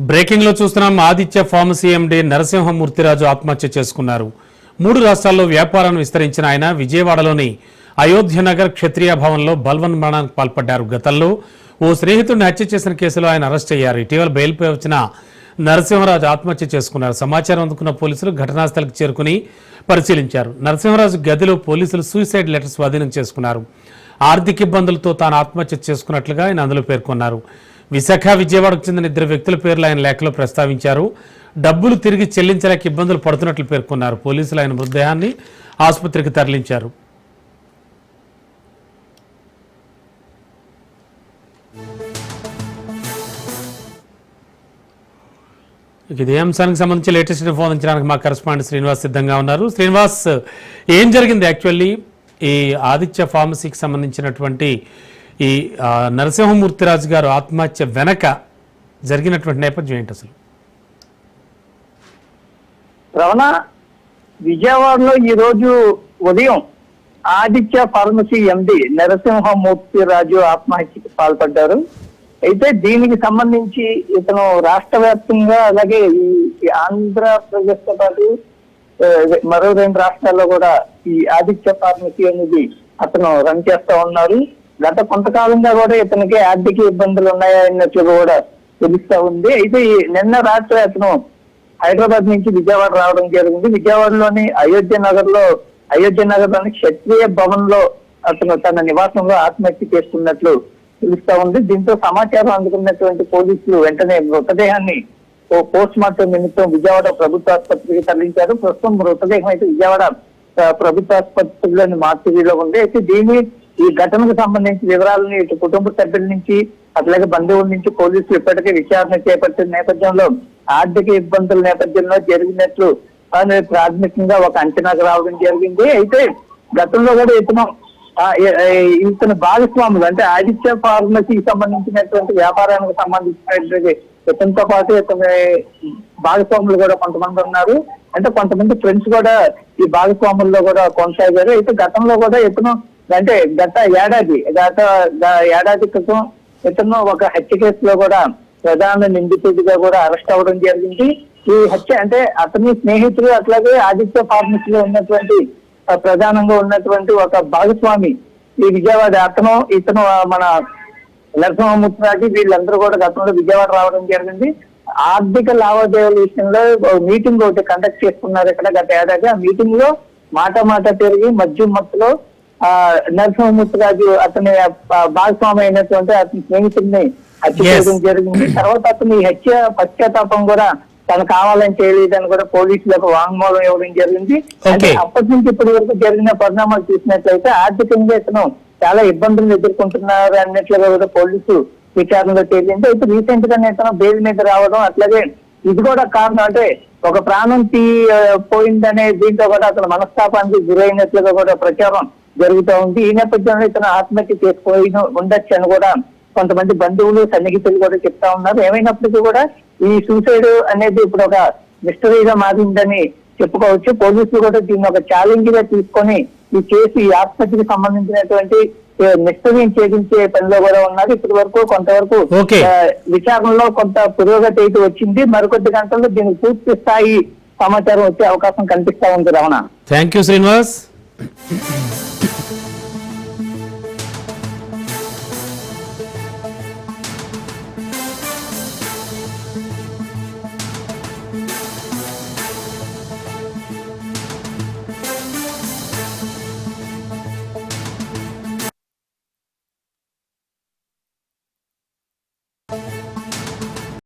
Breaking లో చూస్తున్నాం. Aditya pharmacy MD నరసింహమూర్తిరాజు ఆత్మహత్య చేసుకున్నారు. 3 రాష్ట్రాల్లో వ్యాపారాన్ని విస్తరించిన ఆయన విజయవాడలోని అయోధ్యనగర్ క్షత్రియ భవన్లో బల్వన్మరణానికి పాల్పడ్డారు. గతంలో ఓ స్నేహితుడిని హత్య చేసిన కేసులో ఆయన అరెస్ట్ అయ్యారు. ఇటీవల బెయిల్పై వచ్చిన నరసింహరాజు ఆత్మహత్య చేసుకున్నారు. సమాచారం అందుకున్న పోలీసులు ఘటనాస్థలికి చేరుకుని పరిశీలించారు. నరసింహరాజు గదిలో పోలీసులు సూసైడ్ లెటర్ స్వాధీనం చేసుకున్నారు. ఆర్థిక ఇబ్బందులతో తాను ఆత్మహత్య చేసుకున్నట్లుగా ఆయన అందులో పేర్కొన్నారు. విశాఖ, విజయవాడకు చెందిన 2 వ్యక్తుల పేర్లు ఆయన లేఖలో ప్రస్తావించారు. డబ్బులు తిరిగి చెల్లించలేక ఇబ్బందులు పడుతున్నట్లు పేర్కొన్నారు. పోలీసులు ఆయన మృతదేహాన్ని ఆసుపత్రికి తరలించారు. ఇదే అంశానికి సంబంధించి లేటెస్ట్ ఇన్ఫో అందించడానికి మా కరెస్పాండెంట్ శ్రీనివాస్ సిద్ధంగా ఉన్నారు. శ్రీనివాస్, ఏం జరిగింది యాక్చువల్లీ ఈ ఆదిత్య ఫార్మసీకి సంబంధించినటువంటి ఈ నరసింహమూర్తిరాజు గారు ఆత్మహత్య వెనక జరిగినటువంటి నేపథ్యం ఏంటి అసలు? రమణ, విజయవాడలో ఈ రోజు ఉదయం ఆదిత్య ఫార్మసీ ఎండి నరసింహమూర్తిరాజు ఆత్మహత్యకు పాల్పడ్డారు. అయితే దీనికి సంబంధించి ఇతను రాష్ట్ర వ్యాప్తంగా, అలాగే ఈ ఆంధ్రప్రదేశ్ తో పాటు మరో 2 రాష్ట్రాల్లో కూడా ఈ ఆదిత్య ఫార్మసీ అనేది అతను రన్ చేస్తా ఉన్నారు. గత కొంతకాలంగా కూడా ఇతనికి ఆర్థిక ఇబ్బందులు ఉన్నాయన్నట్లు కూడా తెలుస్తా ఉంది. అయితే నిన్న రాత్రి అతను హైదరాబాద్ నుంచి విజయవాడ రావడం జరిగింది. విజయవాడలోని అయోధ్యనగర్లోని క్షత్రియ భవన్ లో అతను తన నివాసంలో ఆత్మహత్య చేసుకున్నట్లు తెలుస్తా ఉంది. దీంతో సమాచారం అందుకున్నటువంటి పోలీసులు వెంటనే మృతదేహాన్ని పోస్ట్ మార్టం నిమిత్తం విజయవాడ ప్రభుత్వ ఆసుపత్రికి తరలించారు. ప్రస్తుతం మృతదేహం అయితే విజయవాడ ప్రభుత్వ ఆసుపత్రిలోని మార్చిలో ఉంది. అయితే ఈ ఘటనకు సంబంధించి వివరాలను ఇటు కుటుంబ సభ్యుల నుంచి అట్లాగే బంధువుల నుంచి పోలీసులు ఇప్పటికే విచారణ చేపట్టిన నేపథ్యంలో ఆర్థిక ఇబ్బందుల నేపథ్యంలో జరిగినట్లు ప్రాథమికంగా ఒక అంచనాకు రావడం జరిగింది. అయితే గతంలో కూడా ఇతను భాగస్వాములు, అంటే ఆదిత్య ఫార్మసీకి సంబంధించినటువంటి వ్యాపారానికి సంబంధించినటువంటి ఇతనితో పాటు ఇతని భాగస్వాములు కూడా కొంతమంది ఉన్నారు. అంటే కొంతమంది ఫ్రెండ్స్ కూడా ఈ భాగస్వాముల్లో కూడా కొనసాగారు. అయితే గతంలో కూడా ఇతను, అంటే గత ఏడాది క్రితం ఇతను ఒక హత్య కేసులో కూడా ప్రధాన నిందితుడిగా కూడా అరెస్ట్ అవ్వడం జరిగింది. ఈ హత్య అంటే అతని స్నేహితులు, అట్లాగే ఆదిత్య ఫార్మసీలో ఉన్నటువంటి ప్రధానంగా ఉన్నటువంటి ఒక భాగస్వామి ఈ విజయవాడ ఇతను మన నరసింహమూర్తిరాజు, వీళ్ళందరూ కూడా గతంలో విజయవాడ రావడం జరిగింది. ఆర్థిక లావాదేవీల విషయంలో మీటింగ్ ఒకటి కండక్ట్ చేసుకున్నారు ఇక్కడ గత ఏడాది. ఆ మీటింగ్ లో మాట పెరిగి మద్యం మత్తులో నరసింహమూర్తిరాజు అతని భాగస్వామి అయినటువంటి అతని స్నేహితుడిని హత్య చేయడం జరిగింది. తర్వాత అతని హత్య పశ్చాత్తాపం కూడా తను కావాలని చేయలేదని కూడా పోలీసులకు వాంగ్మూలం ఇవ్వడం జరిగింది. అంటే అప్పటి నుంచి ఇప్పటి వరకు జరిగిన పరిణామాలు చూసినట్లయితే ఆర్థికంగా ఇతను చాలా ఇబ్బందులు ఎదుర్కొంటున్నారు అన్నట్లుగా కూడా పోలీసు విచారణలో తేలింది. అయితే రీసెంట్ గా ఇతను బెయిల్ మీద రావడం, అట్లాగే ఇది కూడా కారణం, అంటే ఒక ప్రాణం పోయిందనే దీంతో కూడా అతను మనస్తాపానికి గురైనట్లుగా కూడా ప్రచారం జరుగుతూ ఉంది. ఈ నేపథ్యంలో ఇతను ఆత్మహత్య చేసుకుని ఉండొచ్చు అని కూడా కొంతమంది బంధువులు, సన్నిహితులు కూడా చెప్తా ఉన్నారు. ఏమైనప్పటికీ కూడా ఈ సూసైడ్ అనేది ఇప్పుడు ఒక మిస్టరీగా మారిందని చెప్పుకోవచ్చు. పోలీసులు కూడా దీన్ని ఒక ఛాలెంజ్ గా తీసుకొని ఈ కేసు, ఈ ఆత్మహత్యకు సంబంధించినటువంటి మిస్టరీని ఛేదించే పనిలో కూడా ఉన్నారు. ఇప్పటి వరకు కొంతవరకు విచారణలో కొంత పురోగతి అయితే వచ్చింది. మరికొద్ది గంటల్లో దీనికి పూర్తి స్థాయి సమాచారం వచ్చే అవకాశం కనిపిస్తా ఉంది. Ramana, thank you Srinivas.